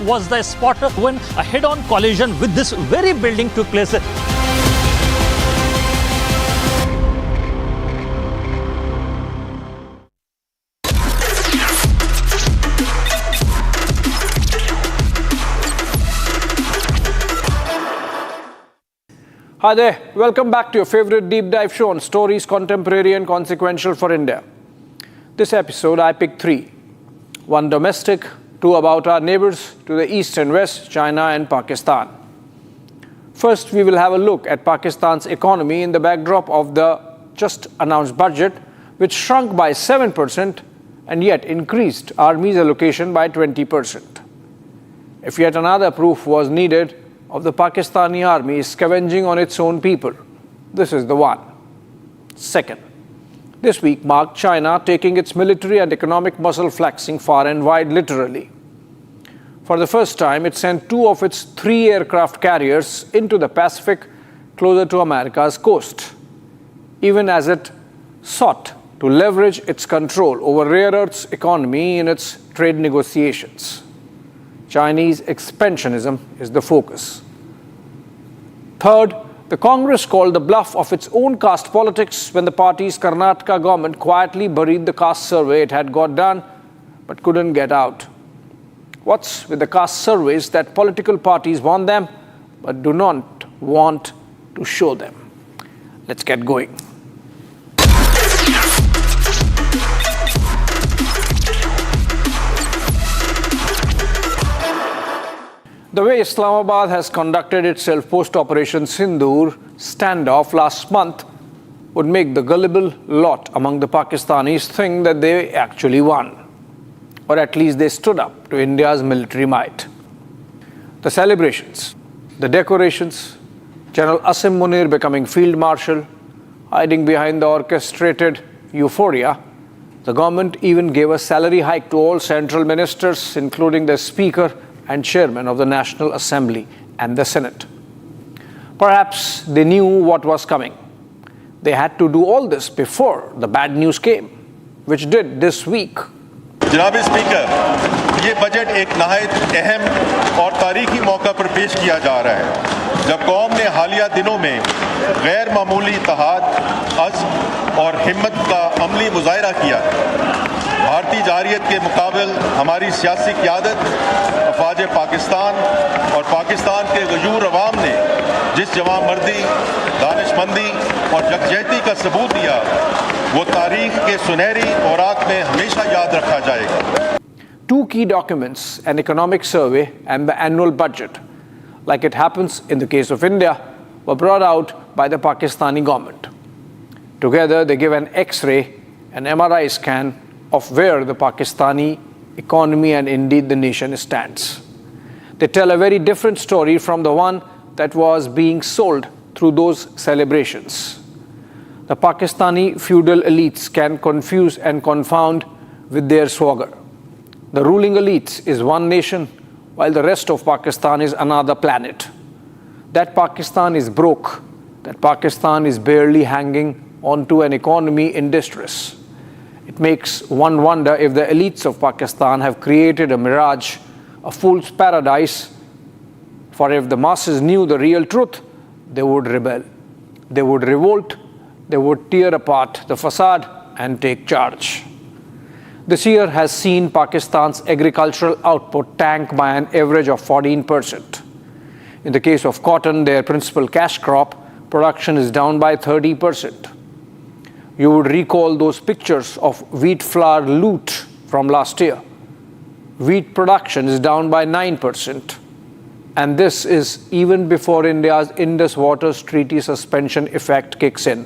was the spot when a head-on collision with this very building took place. Hi there, welcome back to your favorite deep dive show on stories contemporary and consequential for India. This episode I picked three. One domestic, two about our neighbors to the east and west, China and Pakistan. First, we will have a look at Pakistan's economy in the backdrop of the just announced budget, which shrunk by 7% and yet increased army's allocation by 20%. If yet another proof was needed of the Pakistani army scavenging on its own people, this is the one. Second, this week marked China taking its military and economic muscle flexing far and wide literally. For the first time, it sent two of its three aircraft carriers into the Pacific closer to America's coast, even as it sought to leverage its control over rare earths economy in its trade negotiations. Chinese expansionism is the focus. Third, the Congress called the bluff of its own caste politics when the party's Karnataka government quietly buried the caste survey it had got done but couldn't get out. What's with the caste surveys that political parties want them but do not want to show them? Let's get going. The way Islamabad has conducted itself post-Operation Sindoor standoff last month would make the gullible lot among the Pakistanis think that they actually won, or at least they stood up to India's military might. The celebrations, the decorations, General Asim Munir becoming Field Marshal, hiding behind the orchestrated euphoria. The government even gave a salary hike to all central ministers, including the Speaker and Chairman of the National Assembly and the Senate. Perhaps they knew what was coming. They had to do all this before the bad news came, which did this week. जनाब speaker, ये budget एक नहायत अहम और तारीखी मौका पर पेश किया जा रहा है, जब कौम ने हालिया दिनों में गैर मामूली इत्तेहाद, अज़्म और हिम्मत का अमली मुज़ाहिरा किया। भारतीय जारियत के मुकाबल हमारी सियासी क़यादत, अफ़वाज पाकिस्तान और पाकिस्तान के गजूर अवाम ने जिस जवामर्दी, दानिशमंदी और यकजहती का सबूत दिया, वो तारीख के सुनहरी औराक में हमेशा याद रखा जाएगा। Two key documents, an economic survey and the annual budget, like it happens in the case of India, were brought out by the Pakistani government. Together, they give an X-ray, an MRI scan of where the Pakistani economy and indeed the nation stands. They tell a very different story from the one that was being sold through those celebrations. The Pakistani feudal elites can confuse and confound with their swagger. The ruling elites is one nation, while the rest of Pakistan is another planet. That Pakistan is broke, that Pakistan is barely hanging onto an economy in distress. It makes one wonder if the elites of Pakistan have created a mirage, a fool's paradise, for if the masses knew the real truth, they would rebel, they would revolt, they would tear apart the façade and take charge. This year has seen Pakistan's agricultural output tank by an average of 14%. In the case of cotton, their principal cash crop, production is down by 30%. You would recall those pictures of wheat flour loot from last year. Wheat production is down by 9%. And this is even before India's Indus Waters Treaty suspension effect kicks in.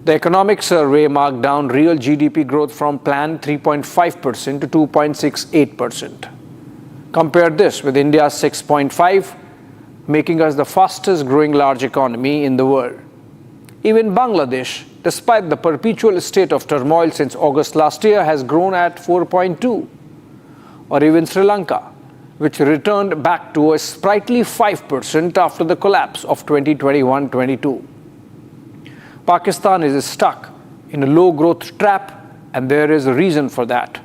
The economic survey marked down real GDP growth from planned 3.5% to 2.68%. Compare this with India's 6.5%, making us the fastest growing large economy in the world. Even Bangladesh, despite the perpetual state of turmoil since August last year, has grown at 4.2%. Or even Sri Lanka, which returned back to a sprightly 5% after the collapse of 2021-22. Pakistan is stuck in a low growth trap, and there is a reason for that.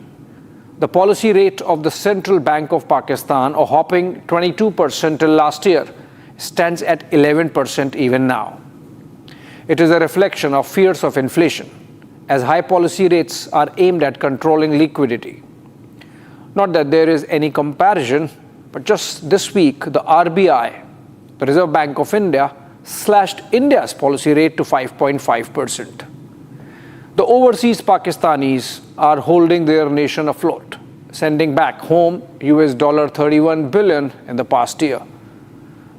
The policy rate of the Central Bank of Pakistan, a whopping 22% till last year, stands at 11% even now. It is a reflection of fears of inflation, as high policy rates are aimed at controlling liquidity. Not that there is any comparison, but just this week, the RBI, the Reserve Bank of India, slashed India's policy rate to 5.5%. The overseas Pakistanis are holding their nation afloat, sending back home $31 billion in the past year.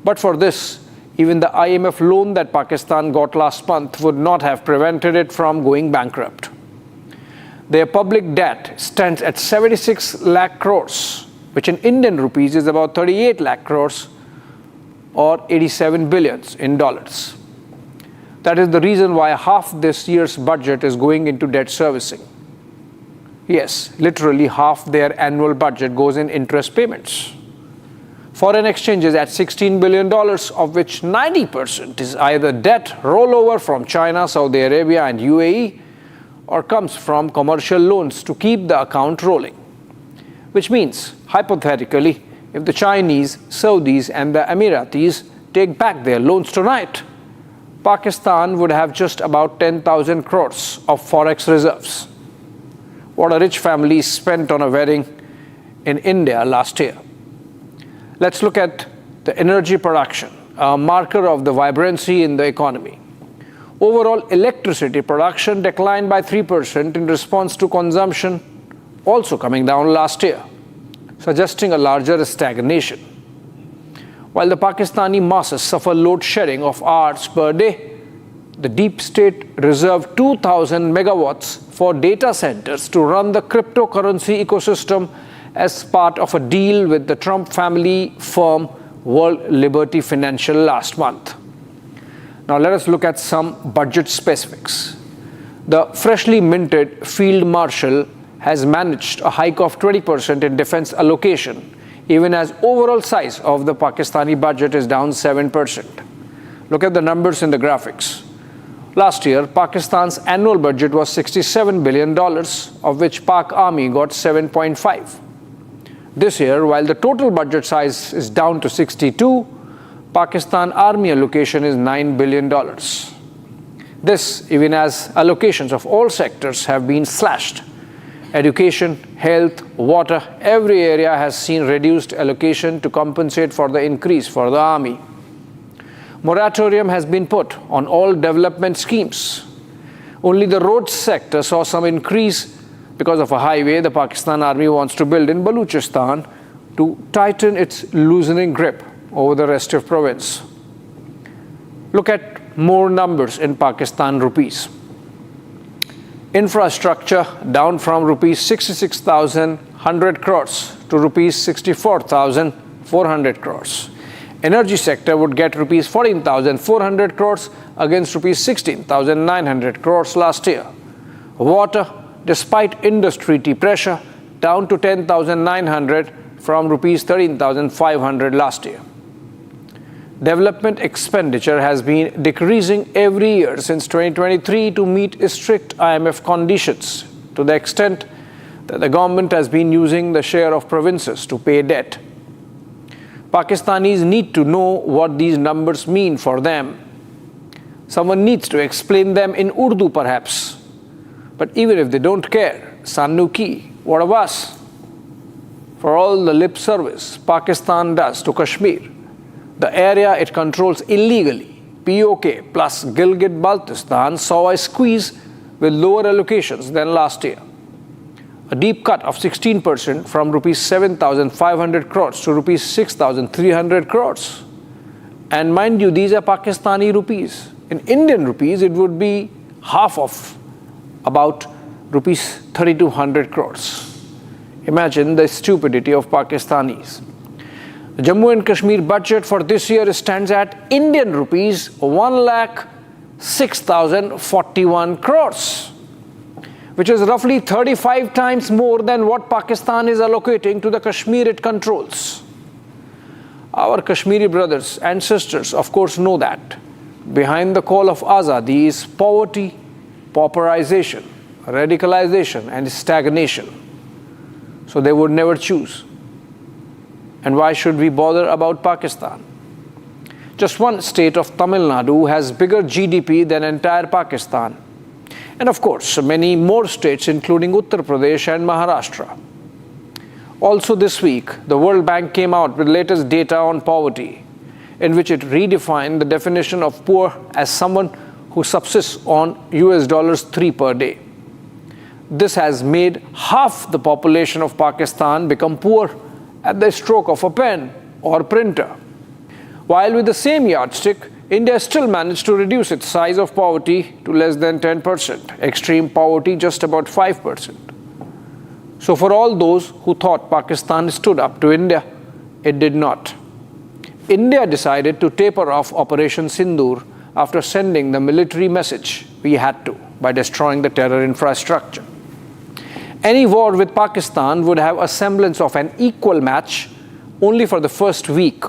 But for this, even the IMF loan that Pakistan got last month would not have prevented it from going bankrupt. Their public debt stands at 76 lakh crores, which in Indian rupees is about 38 lakh crores or 87 billions in dollars. That is the reason why half this year's budget is going into debt servicing. Yes, literally half their annual budget goes in interest payments. Foreign exchange is at $16 billion, of which 90% is either debt rollover from China, Saudi Arabia, and UAE, or comes from commercial loans to keep the account rolling. Which means, hypothetically, if the Chinese, Saudis, and the Emiratis take back their loans tonight, Pakistan would have just about 10,000 crores of forex reserves. What a rich family spent on a wedding in India last year. Let's look at the energy production, a marker of the vibrancy in the economy. Overall electricity production declined by 3% in response to consumption also coming down last year, suggesting a larger stagnation. While the Pakistani masses suffer load shedding of hours per day, the deep state reserved 2,000 megawatts for data centers to run the cryptocurrency ecosystem as part of a deal with the Trump family firm World Liberty Financial last month. Now let us look at some budget specifics. The freshly minted Field Marshal has managed a hike of 20% in defense allocation, even as overall size of the Pakistani budget is down 7%. Look at the numbers in the graphics. Last year, Pakistan's annual budget was $67 billion, of which Pak Army got 7.5. This year, while the total budget size is down to 62, Pakistan Army allocation is $9 billion. This even as allocations of all sectors have been slashed. Education, health, water, every area has seen reduced allocation to compensate for the increase for the army. Moratorium has been put on all development schemes. Only the roads sector saw some increase because of a highway the Pakistan Army wants to build in Balochistan to tighten its loosening grip over the rest of province. Look at more numbers in Pakistan rupees. Infrastructure down from rupees 66,100 crores to rupees 64,400 crores. Energy sector would get rupees 14,400 crores against rupees 16,900 crores last year. Water, despite industry pressure, down to 10,900 from rupees 13,500 last year. Development expenditure has been decreasing every year since 2023 to meet strict IMF conditions, to the extent that the government has been using the share of provinces to pay debt. Pakistanis need to know what these numbers mean for them. Someone needs to explain them in Urdu perhaps. But even if they don't care, Sannu ki, what of us? For all the lip service Pakistan does to Kashmir, the area it controls illegally, POK plus Gilgit-Baltistan, saw a squeeze with lower allocations than last year. A deep cut of 16% from rupees 7,500 crores to rupees 6,300 crores. And mind you, these are Pakistani rupees. In Indian rupees, it would be half of about rupees 3,200 crores. Imagine the stupidity of Pakistanis. The Jammu and Kashmir budget for this year stands at Indian rupees 1,06,041 crores, which is roughly 35 times more than what Pakistan is allocating to the Kashmir it controls. Our Kashmiri brothers and sisters, of course, know that behind the call of Azadi is poverty, pauperization, radicalization, and stagnation. so they would never choose. And why should we bother about Pakistan? Just one state of Tamil Nadu has bigger GDP than entire Pakistan. And of course, many more states including Uttar Pradesh and Maharashtra. Also this week, the World Bank came out with latest data on poverty, in which it redefined the definition of poor as someone who subsists on $3 per day. This has made half the population of Pakistan become poor at the stroke of a pen or printer. While with the same yardstick, India still managed to reduce its size of poverty to less than 10%, extreme poverty just about 5%. So for all those who thought Pakistan stood up to India, it did not. India decided to taper off Operation Sindoor after sending the military message we had to by destroying the terror infrastructure. Any war with Pakistan would have a semblance of an equal match only for the first week.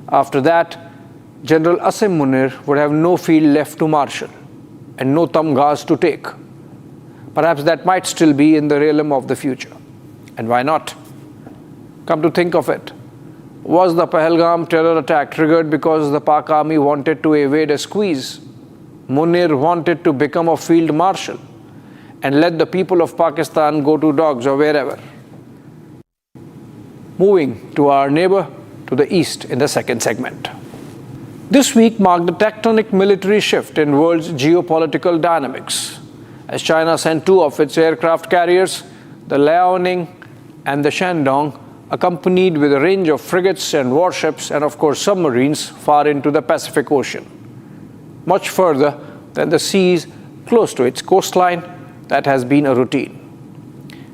After that, General Asim Munir would have no field left to marshal and no Tamgas to take. Perhaps that might still be in the realm of the future. And why not? Come to think of it, was the Pahalgam terror attack triggered because the Pak army wanted to evade a squeeze? Munir wanted to become a field marshal and let the people of Pakistan go to dogs or wherever. Moving to our neighbor to the east in the second segment. This week marked the tectonic military shift in world's geopolitical dynamics, as China sent two of its aircraft carriers, the Liaoning and the Shandong, accompanied with a range of frigates and warships and of course submarines far into the Pacific Ocean, much further than the seas close to its coastline. That has been a routine.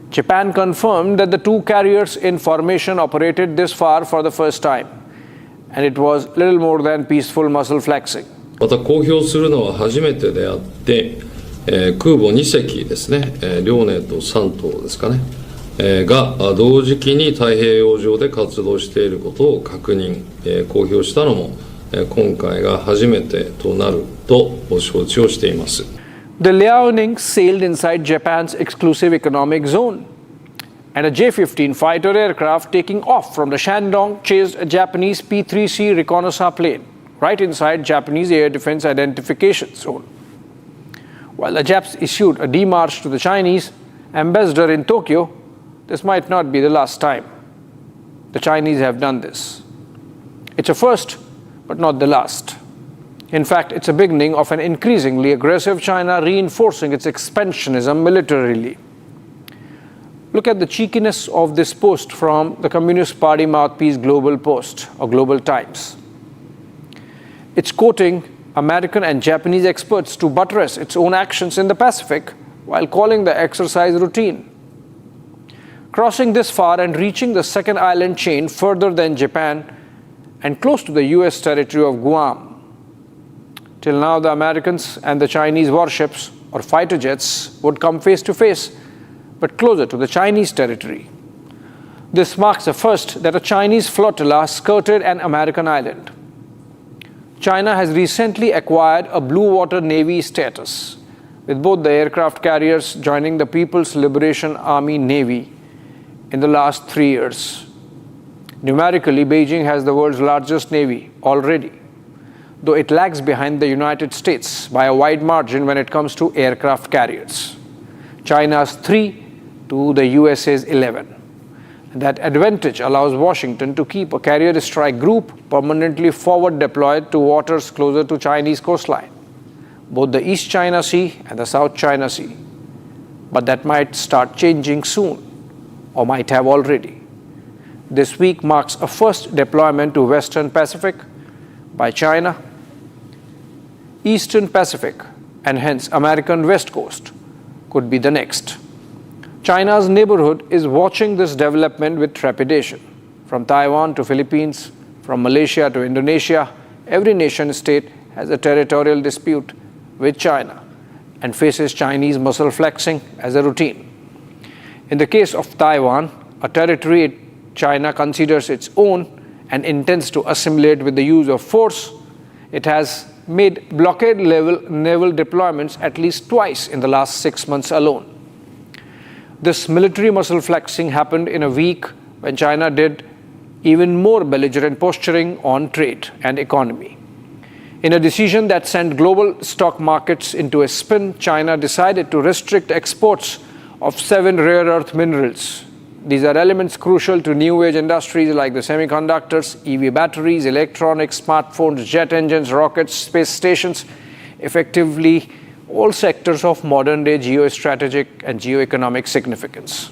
Japan confirmed that the two carriers in formation operated this far for the first time, and it was little more than peaceful muscle flexing. また公表するのは初めてであって、空母2隻ですね、遼寧と山東ですかね、が同時期に太平洋上で活動していることを確認、公表したのも、今回が初めてとなると承知をしています。The Liaoning sailed inside Japan's exclusive economic zone, and a J-15 fighter aircraft taking off from the Shandong chased a Japanese P-3C reconnaissance plane right inside Japanese air defense identification zone. While the Japs issued a démarche to the Chinese ambassador in Tokyo, this might not be the last time the Chinese have done this. It's a first, but not the last. In fact, it's a beginning of an increasingly aggressive China reinforcing its expansionism militarily. Look at the cheekiness of this post from the Communist Party mouthpiece Global Post or Global Times. It's quoting American and Japanese experts to buttress its own actions in the Pacific while calling the exercise routine. Crossing this far and reaching the second island chain further than Japan and close to the US territory of Guam. Till now, the Americans and the Chinese warships or fighter jets would come face to face, but closer to the Chinese territory. This marks the first that a Chinese flotilla skirted an American island. China has recently acquired a blue water navy status, with both the aircraft carriers joining the People's Liberation Army Navy in the last 3 years. Numerically, Beijing has the world's largest navy already, though it lags behind the United States by a wide margin when it comes to aircraft carriers. China's 3 to the USA's 11. That advantage allows Washington to keep a carrier strike group permanently forward deployed to waters closer to Chinese coastline, both the East China Sea and the South China Sea. But that might start changing soon, or might have already. This week marks a first deployment to Western Pacific by China, Eastern Pacific, and hence American West Coast could be the next. China's neighborhood is watching this development with trepidation. From Taiwan to Philippines, from Malaysia to Indonesia, every nation state has a territorial dispute with China and faces Chinese muscle flexing as a routine. In the case of Taiwan, a territory China considers its own and intends to assimilate with the use of force, it has made blockade-level naval deployments at least twice in the last 6 months alone. This military muscle flexing happened in a week when China did even more belligerent posturing on trade and economy. In a decision that sent global stock markets into a spin, China decided to restrict exports of 7 rare earth minerals. These are elements crucial to new age industries like the semiconductors, EV batteries, electronics, smartphones, jet engines, rockets, space stations, effectively all sectors of modern day geostrategic and geoeconomic significance.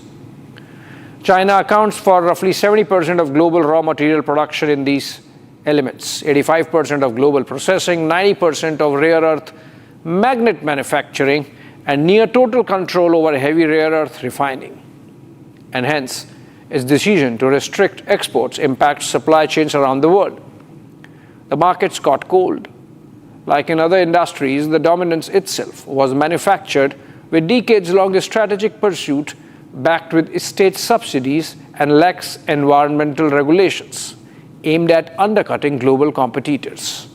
China accounts for roughly 70% of global raw material production in these elements, 85% of global processing, 90% of rare earth magnet manufacturing, and near total control over heavy rare earth refining. And hence, its decision to restrict exports impacts supply chains around the world. The markets got cold. Like in other industries, the dominance itself was manufactured with decades-long strategic pursuit backed with state subsidies and lax environmental regulations aimed at undercutting global competitors.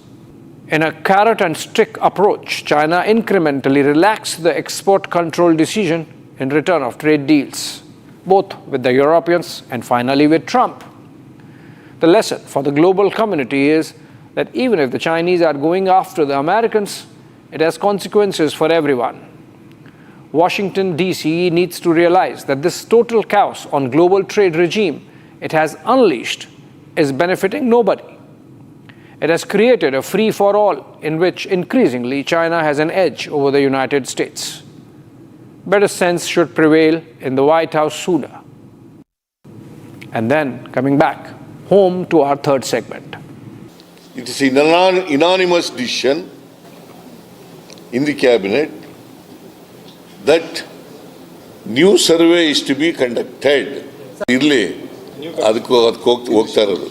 In a carrot and stick approach, China incrementally relaxed the export control decision in return of trade deals, both with the Europeans and finally with Trump. The lesson for the global community is that even if the Chinese are going after the Americans, it has consequences for everyone. Washington, D.C. needs to realize that this total chaos on global trade regime it has unleashed is benefiting nobody. It has created a free-for-all in which increasingly China has an edge over the United States. Better sense should prevail in the White House sooner. And then, coming back, home to our third segment. It is an unanimous decision in the cabinet that new survey is to be conducted. Irle adukku ಹೋಗ್ತಾ ಇರೋದು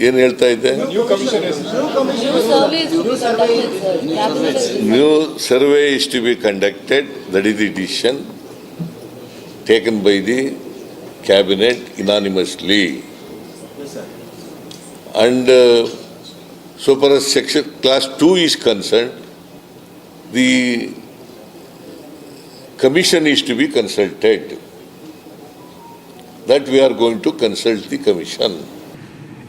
ಏನು ಹೇಳ್ತಾ ಇದ್ದೆ new survey is to be conducted. That is the decision taken by the cabinet unanimously. And so far as section class 2 is concerned, the commission is to be consulted. That we are going to consult the commission.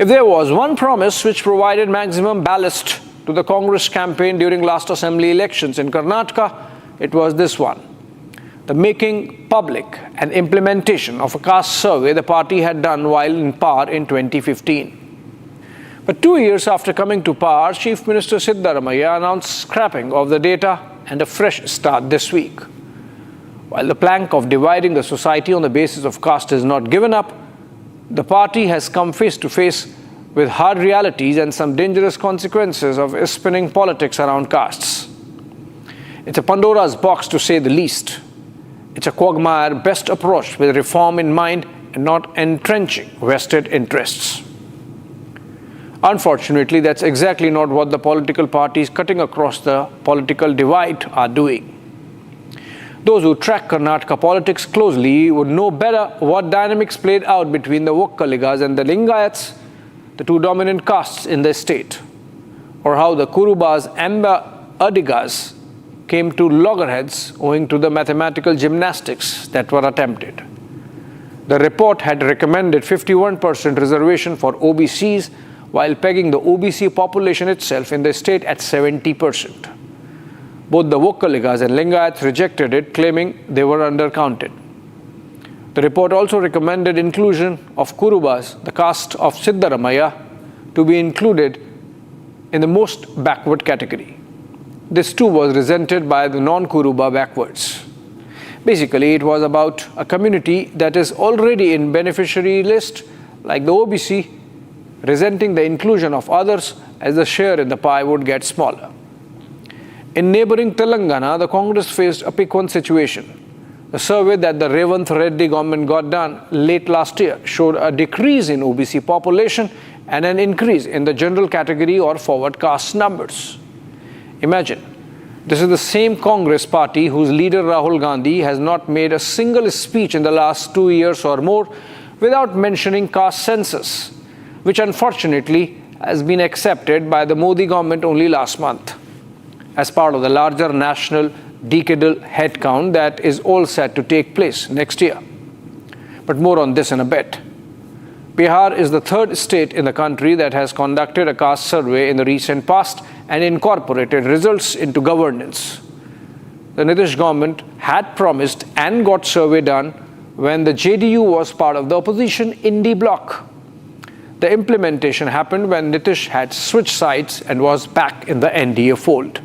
If there was one promise which provided maximum ballast to the Congress campaign during last assembly elections in Karnataka, it was this one: the making public and implementation of a caste survey the party had done while in power in 2015. But 2 years after coming to power, Chief Minister Siddaramaiah announced scrapping of the data and a fresh start this week. While the plank of dividing the society on the basis of caste is not given up, the party has come face to face with hard realities and some dangerous consequences of spinning politics around castes. It's a Pandora's box to say the least. It's a quagmire best approached with reform in mind and not entrenching vested interests. Unfortunately, that's exactly not what the political parties cutting across the political divide are doing. Those who track Karnataka politics closely would know better what dynamics played out between the Vokkaligas and the Lingayats, the two dominant castes in the state, or how the Kurubas and the Adigas came to loggerheads owing to the mathematical gymnastics that were attempted. The report had recommended 51% reservation for OBCs while pegging the OBC population itself in the state at 70%. Both the Vokkaligas and Lingayats rejected it, claiming they were undercounted. The report also recommended inclusion of Kurubas, the caste of Siddaramaiah, to be included in the most backward category. This too was resented by the non-Kuruba backwards. Basically, it was about a community that is already in beneficiary list, like the OBC, resenting the inclusion of others as the share in the pie would get smaller. In neighboring Telangana, the Congress faced a pick-one situation. The survey that the Revanth Reddy government got done late last year showed a decrease in OBC population and an increase in the general category or forward caste numbers. Imagine, this is the same Congress party whose leader Rahul Gandhi has not made a single speech in the last 2 years or more without mentioning caste census, which unfortunately has been accepted by the Modi government only last month as part of the larger national decadal headcount that is all set to take place next year. But more on this in a bit. Bihar is the third state in the country that has conducted a caste survey in the recent past and incorporated results into governance. The Nitish government had promised and got survey done when the JDU was part of the opposition Indie bloc. The implementation happened when Nitish had switched sides and was back in the NDA fold.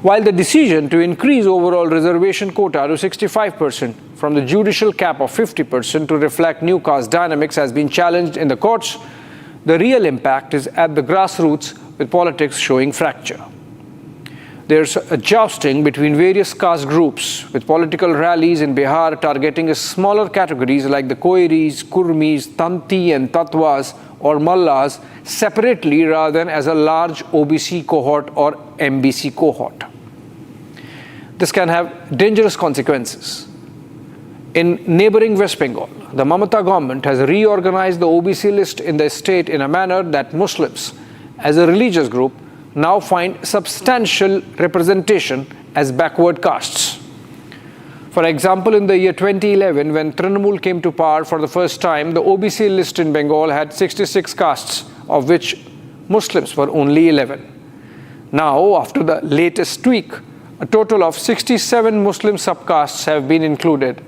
While the decision to increase overall reservation quota to 65% from the judicial cap of 50% to reflect new caste dynamics has been challenged in the courts, the real impact is at the grassroots, with politics showing fracture. There's a jousting between various caste groups, with political rallies in Bihar targeting smaller categories like the Koiris, Kurmis, Tanti and Tatwas or Mallas separately rather than as a large OBC cohort or MBC cohort. This can have dangerous consequences. In neighboring West Bengal, the Mamata government has reorganized the OBC list in the state in a manner that Muslims, as a religious group, now find substantial representation as backward castes. For example, in the year 2011, when Trinamool came to power for the first time, the OBC list in Bengal had 66 castes, of which Muslims were only 11. Now, after the latest tweak, a total of 67 Muslim subcastes have been included.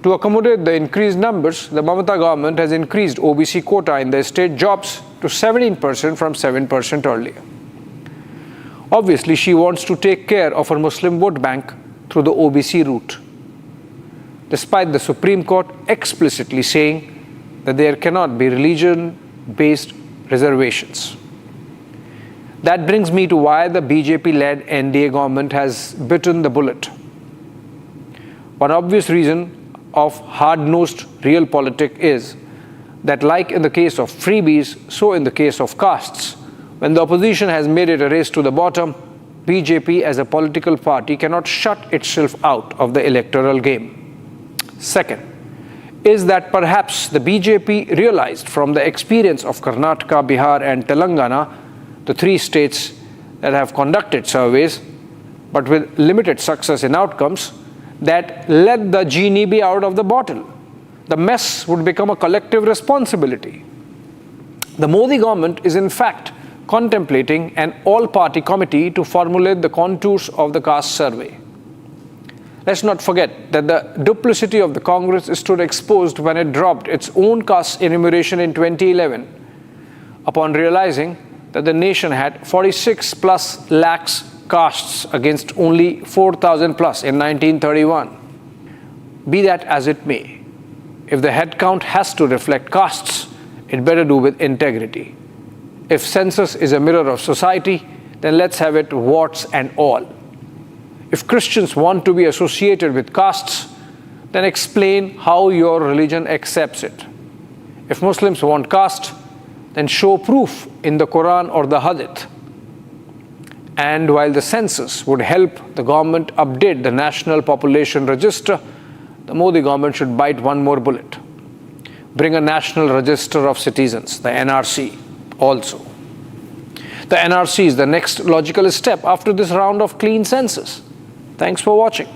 To accommodate the increased numbers, the Mamata government has increased OBC quota in the state jobs to 17% from 7% earlier. Obviously, she wants to take care of her Muslim vote bank through the OBC route, despite the Supreme Court explicitly saying that there cannot be religion-based reservations. That brings me to why the BJP-led NDA government has bitten the bullet. One obvious reason of hard-nosed realpolitik is that, like in the case of freebies, so in the case of castes, when the opposition has made it a race to the bottom, BJP as a political party cannot shut itself out of the electoral game. Second, is that perhaps the BJP realized from the experience of Karnataka, Bihar and Telangana, the three states that have conducted surveys, but with limited success in outcomes, that let the genie be out of the bottle. The mess would become a collective responsibility. The Modi government is in fact contemplating an all-party committee to formulate the contours of the caste survey. Let's not forget that the duplicity of the Congress stood exposed when it dropped its own caste enumeration in 2011, upon realizing that the nation had 46 plus lakhs castes against only 4,000 plus in 1931. Be that as it may, if the headcount has to reflect castes, it better do with integrity. If census is a mirror of society, then let's have it warts and all. If Christians want to be associated with castes, then explain how your religion accepts it. If Muslims want caste, then show proof in the Quran or the Hadith. And while the census would help the government update the National Population Register, the Modi government should bite one more bullet. Bring a National Register of Citizens, the NRC, also. The NRC is the next logical step after this round of clean census. Thanks for watching.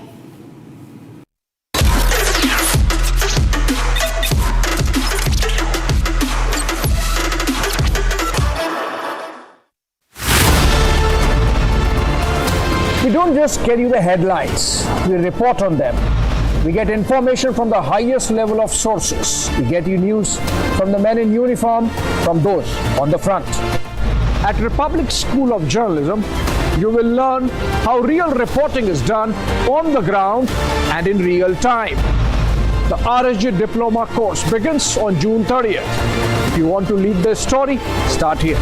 We don't just get you the headlines, we report on them. We get information from the highest level of sources. We get you news from the men in uniform, from those on the front. At Republic School of Journalism, you will learn how real reporting is done on the ground and in real time. The RSG Diploma course begins on June 30th. If you want to lead the story, start here.